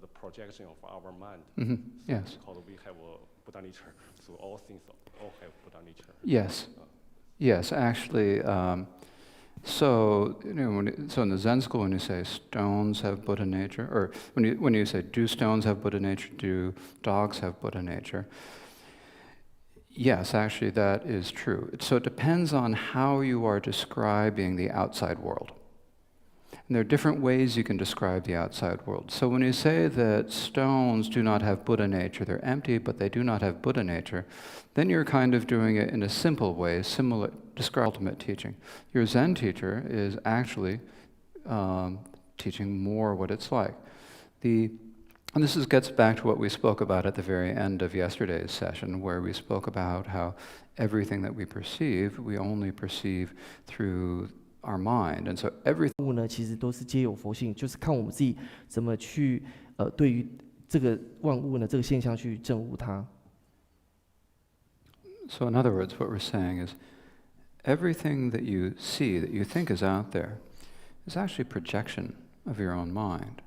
the projection of our mind. Mm-hmm. So Yes. because we have a Buddha nature, so all things all have Buddha nature. Yes. Yes, actually. So, so in the Zen school, when you say stones have Buddha nature, or when you say do stones have Buddha nature, do dogs have Buddha nature? Yes, actually, that is true. So it depends on how you are describing the outside world. And there are different ways you can describe the outside world. So when you say that stones do not have Buddha nature, they're empty, but they do not have Buddha nature, then you're kind of doing it in a simple way, similar, describe ultimate teaching. Your Zen teacher is actually teaching more what it's like. And this gets back to what we spoke about at the very end of yesterday's session, where we spoke about how everything that we perceive, we only perceive through our mind. And so everything 物呢，其实都是皆有佛性，就是看我们自己怎么去对于这个万物呢这个现象去证悟它。So in other words, what we're saying is everything that you see, that you think is out there, is actually projection of your own mind.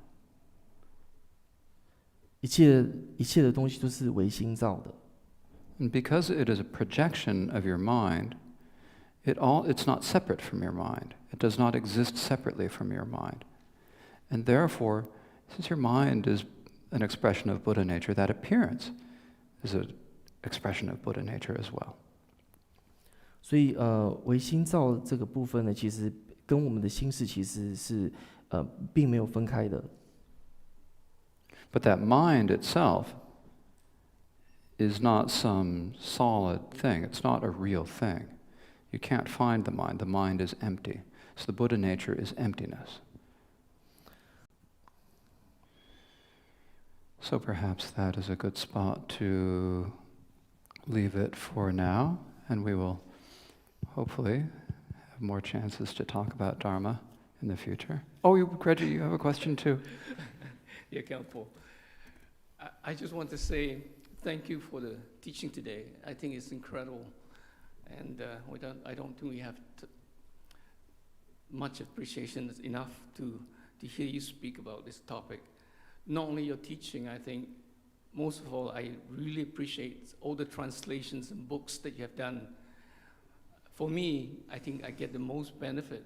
一切的东西都是唯心造的。 And because it is a projection of your mind, it's not separate from your mind. It does not exist separately from your mind. And therefore, since your mind is an expression of Buddha nature, that appearance is an expression of Buddha nature as well. 所以唯心造这个部分呢，其实跟我们的心识其实是并没有分开的。 But that mind itself is not some solid thing. It's not a real thing. You can't find the mind. The mind is empty. So the Buddha nature is emptiness. So perhaps that is a good spot to leave it for now, and we will hopefully have more chances to talk about Dharma in the future. Oh, Reggie, you have a question too. Yeah, Khenpo. I just want to say thank you for the teaching today. I think it's incredible, and I don't think we have much appreciation enough to hear you speak about this topic. Not only your teaching, I think, most of all, I really appreciate all the translations and books that you have done. For me, I think I get the most benefit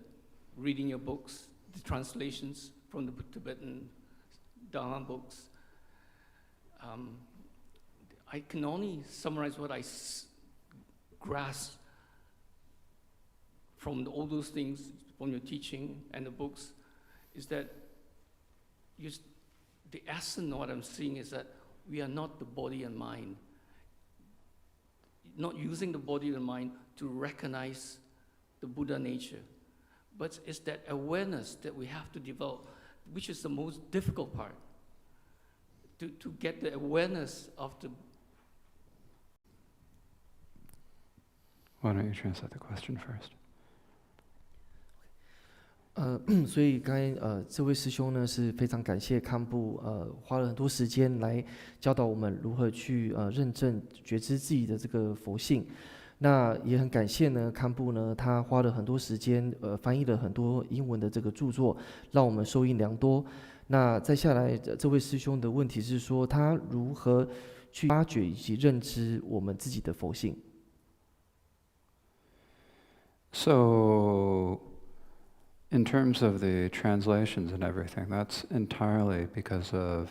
reading your books, the translations from the Tibetan Dharma books. I can only summarize what I grasp from all those things, from your teaching and the books, is that the essence of what I'm seeing is that we are not the body and mind. Not using the body and mind to recognize the Buddha nature. But it's that awareness that we have to develop, which is the most difficult part. To get the awareness of the... Why don't you translate the question first? 所以刚才这位师兄呢是非常感谢康布花了很多时间来教导我们如何去认证觉知自己的这个佛性。那也很感谢呢康布呢他花了很多时间翻译了很多英文的这个著作，让我们受益良多。那再下来这位师兄的问题是说他如何去发掘以及认知我们自己的佛性。So, in terms of the translations and everything, that's entirely because of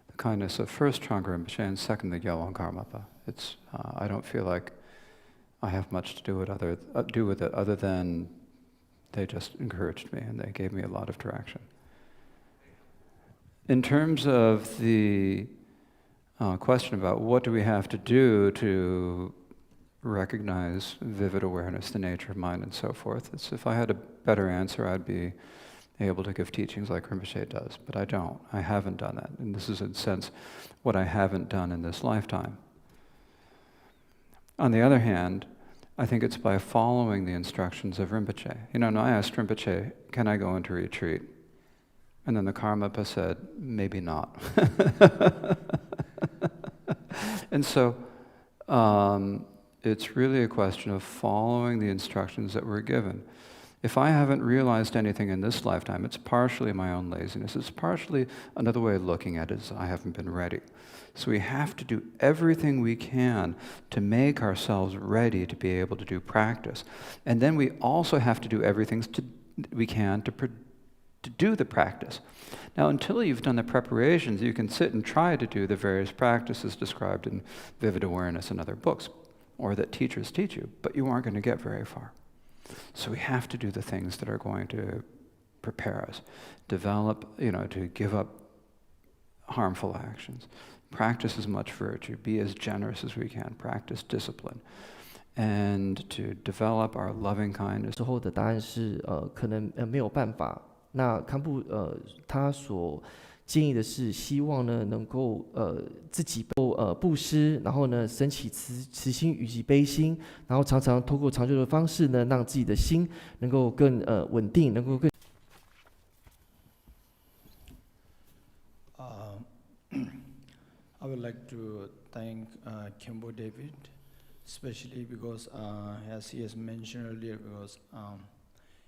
the kindness of first Trungpa Rinpoche and second the Gyalwang Karmapa. It's I don't feel like I have much to do with it other than they just encouraged me and they gave me a lot of direction. In terms of the question about what do we have to do to recognize vivid awareness, the nature of mind, and so forth, it's, if I had a better answer, I'd be able to give teachings like Rinpoche does, but I don't. I haven't done that, and this is, in a sense, what I haven't done in this lifetime. On the other hand, I think it's by following the instructions of Rinpoche. You know, and I asked Rinpoche, can I go into retreat? And then the Karmapa said, maybe not. And so, it's really a question of following the instructions that we're given. If I haven't realized anything in this lifetime, it's partially my own laziness. It's partially another way of looking at it is I haven't been ready. So we have to do everything we can to make ourselves ready to be able to do practice. And then we also have to do everything we can to do the practice. Now, until you've done the preparations, you can sit and try to do the various practices described in Vivid Awareness and other books, or that teachers teach you, but you aren't going to get very far. So we have to do the things that are going to prepare us, develop, to give up harmful actions, practice as much virtue, be as generous as we can, practice discipline, and to develop our loving kindness. 之后的答案是可能没有办法。那康布他所建议的是，希望呢能够自己布施，然后呢升起慈心以及悲心，然后常常通过长久的方式呢，让自己的心能够更稳定，能够更。I would like to thank Khenpo David, especially because, as he has mentioned earlier, because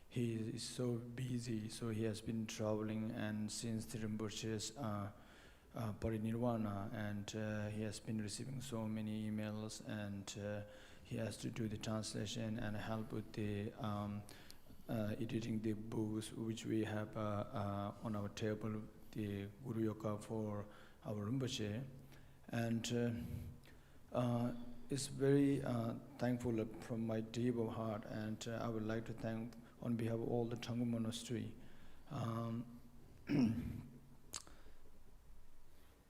he is so busy, so he has been traveling, and since the Rinpoche's parinirvana, and he has been receiving so many emails, and he has to do the translation and help with the editing the books which we have on our table, the Guru Yoga for our Rinpoche. And it's very thankful from my deep of heart, and I would like to thank on behalf of all the Tangu Monastery.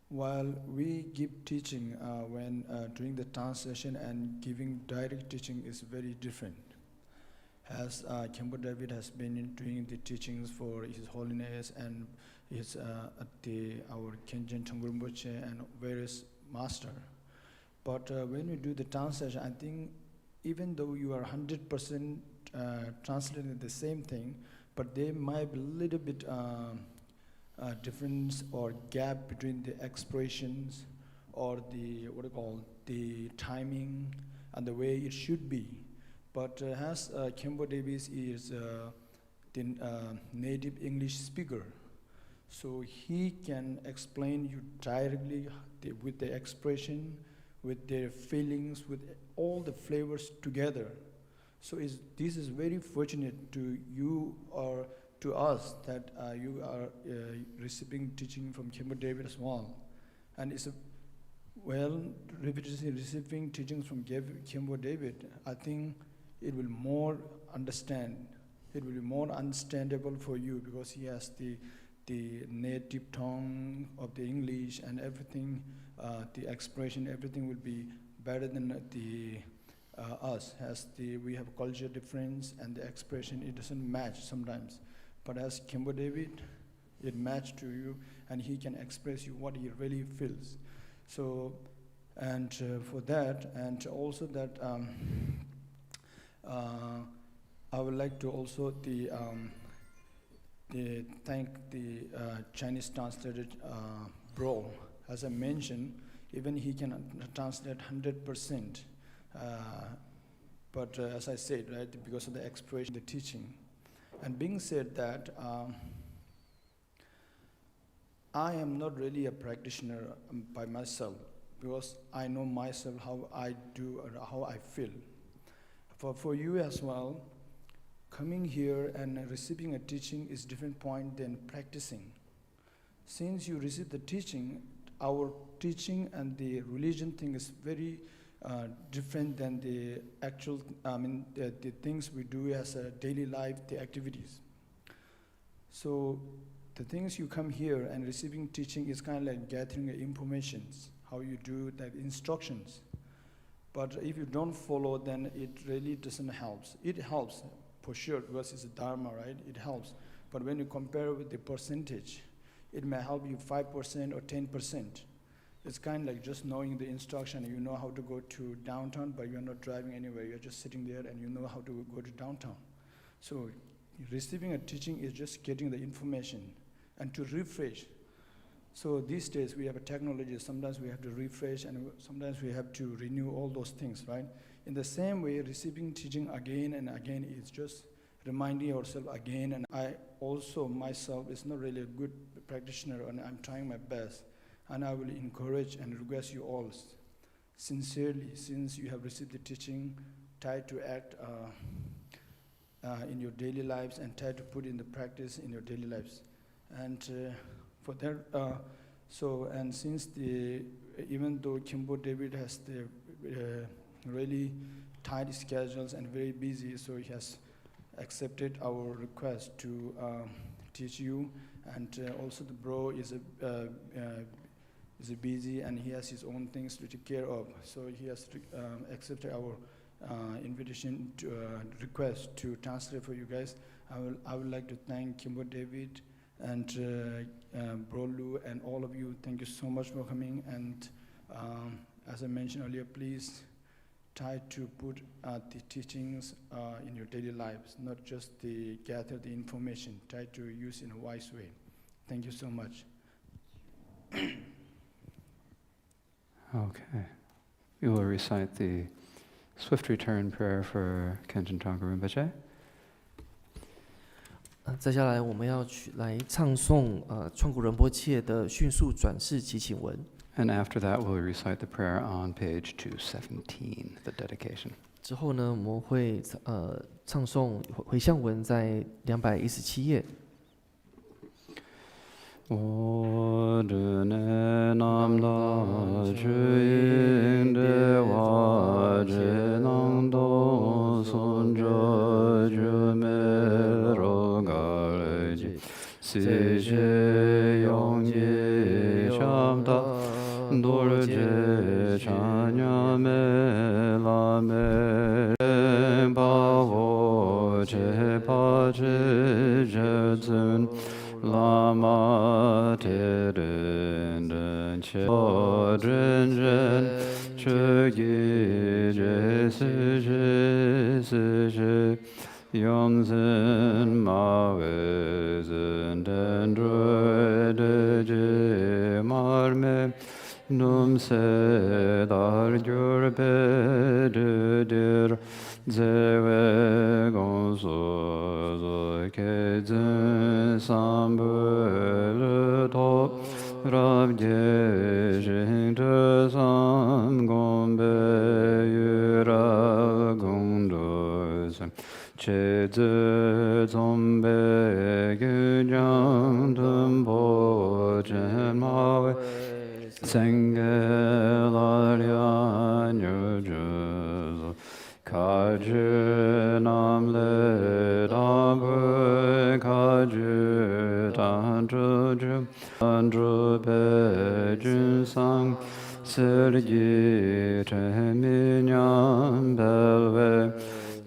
While we give teaching, when doing the translation and giving direct teaching is very different. As Khenpo David has been doing the teachings for His Holiness and his our Khenchen Tangu Rinpoche and various master. But when you do the translation, I think even though you are 100% translating the same thing, but there might be a little bit difference or gap between the expressions or the the timing and the way it should be. But as Khenpo Davis is the native English speaker, so he can explain you directly with the expression, with their feelings, with all the flavors together. So this is very fortunate to you or to us that you are receiving teaching from Khenpo David as well. And it's receiving teachings from Khenpo David, I think it will more understand. It will be more understandable for you because he has the native tongue of the English and everything, the expression, everything will be better than the us. As we have culture difference and the expression, it doesn't match sometimes. But as Khenpo David, it matched to you, and he can express you what he really feels. So, and for that, and also that, I would like to also thank the Chinese translator bro. As I mentioned, even he can translate 100%. But as I said, right, because of the expression, the teaching. And being said that, I am not really a practitioner by myself, because I know myself how I do or how I feel. For you as well, coming here and receiving a teaching is different point than practicing. Since you receive the teaching, our teaching and the religion thing is very different than the actual, the things we do as a daily life, the activities. So the things you come here and receiving teaching is kind of like gathering informations, how you do the instructions. But if you don't follow, then it really doesn't help. It helps for sure because it's a dharma, right? It helps. But when you compare with the percentage, it may help you 5% or 10%. It's kind of like just knowing the instruction. You know how to go to downtown, but you're not driving anywhere. You're just sitting there and you know how to go to downtown. So receiving a teaching is just getting the information and to refresh. So these days we have a technology. Sometimes we have to refresh and sometimes we have to renew all those things, right? In the same way, receiving teaching again and again is just reminding ourselves again. And I also myself is not really a good practitioner, and I'm trying my best. And I will encourage and request you all sincerely, since you have received the teaching, try to act in your daily lives and try to put in the practice in your daily lives. And for that, and since even though Khenpo David has the really tight schedules and very busy, so he has accepted our request to teach you. And also the bro is busy and he has his own things to take care of. So he has accepted our invitation to request to translate for you guys. I would like to thank Khenpo David and Bro Lu and all of you. Thank you so much for coming. And as I mentioned earlier, please try to put the teachings in your daily lives, not just gather the information. Try to use in a wise way. Thank you so much. Okay. We will recite the swift return prayer for Khenchen Tongpa Rinpoche. 接下来我们要来唱诵创古仁波切的迅速转世祈请文。And after that, we'll recite the prayer on page 217, the dedication. 之后呢，我们会唱诵回向文在217页。我只能南大去因的话，只能都送着就没有个人，谢谢用你上大，多了这찬양没拉没把我这把这尊。Lama Teren Cho Dren Dren Che Gi Je Se Je Se Je Yom Zen Ma We Zen Den Dre De Je Mar Me Num Se Dar Gyur Be De Dir Zewe Gon So Zo Ke Zen Sam Le To Rab Je Jing De Sam Gon Be Yu Ra Gong Do Sam Che Ze Zom Be Gu Jang Dum Po Chen Ma We Seng Ge La Lian Yu Ju Kaju Nam Le Da Bu Kaju Dan Zhu Ju Dan Zhu Be Jun Sang Sir Gi Chen Mi Nyam Bel We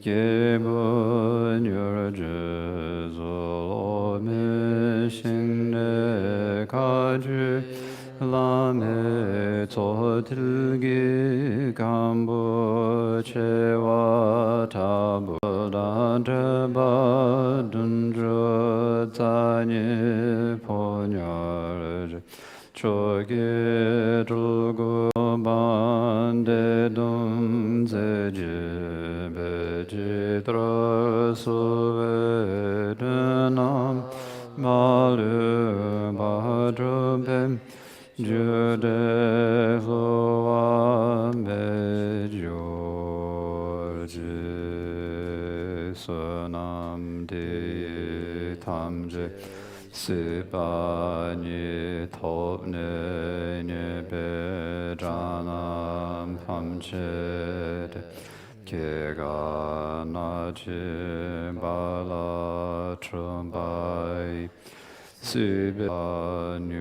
Ye Bu Nyur Ju Zo Lo Mi Xin Ne Kaju Lame Tso Tilgi Kambu Chewa Tabu dante ba dunjo zani ponyar choge drugo bande dum zeje beje trasuve denam malu badrubem jude floa mejoji sonam de tamje Sibani topne nebe janam pamchet kega nachi bala trumbai Sibani